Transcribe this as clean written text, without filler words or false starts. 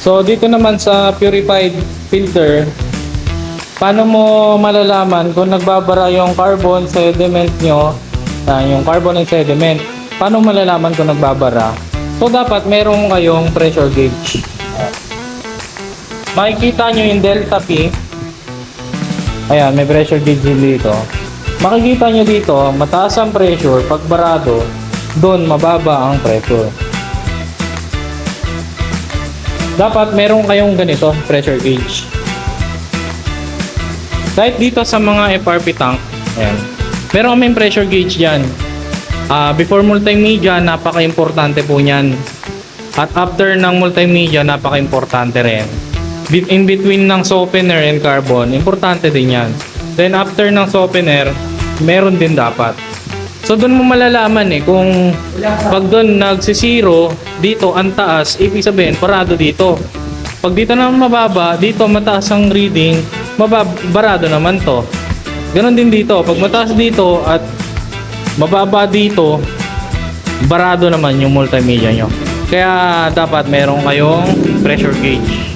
So dito naman sa purified filter, paano mo malalaman kung nagbabara yung carbon sediment nyo, yung carbon and sediment, paano malalaman kung nagbabara? So dapat meron kayong pressure gauge. Makikita nyo yung delta P. Ayan, may pressure gauge din dito. Makikita nyo dito, mataas ang pressure. Pag barado, doon mababa ang pressure. Dapat meron kayong ganito, pressure gauge. Kahit dito sa mga FRP tank, ayan, meron kaming pressure gauge dyan. Before multimedia, napaka-importante po nyan. At after ng multimedia, napaka-importante rin. In between ng softener and carbon, importante din yan. Then after ng softener, meron din dapat. So doon mo malalaman kung pag doon nagsisiro, dito ang taas, ibig sabihin parado dito. Pag dito naman mababa, dito mataas ang reading, barado naman to. Ganon din dito, pag mataas dito at mababa dito, barado naman yung multimedia nyo. Kaya dapat meron kayong pressure gauge.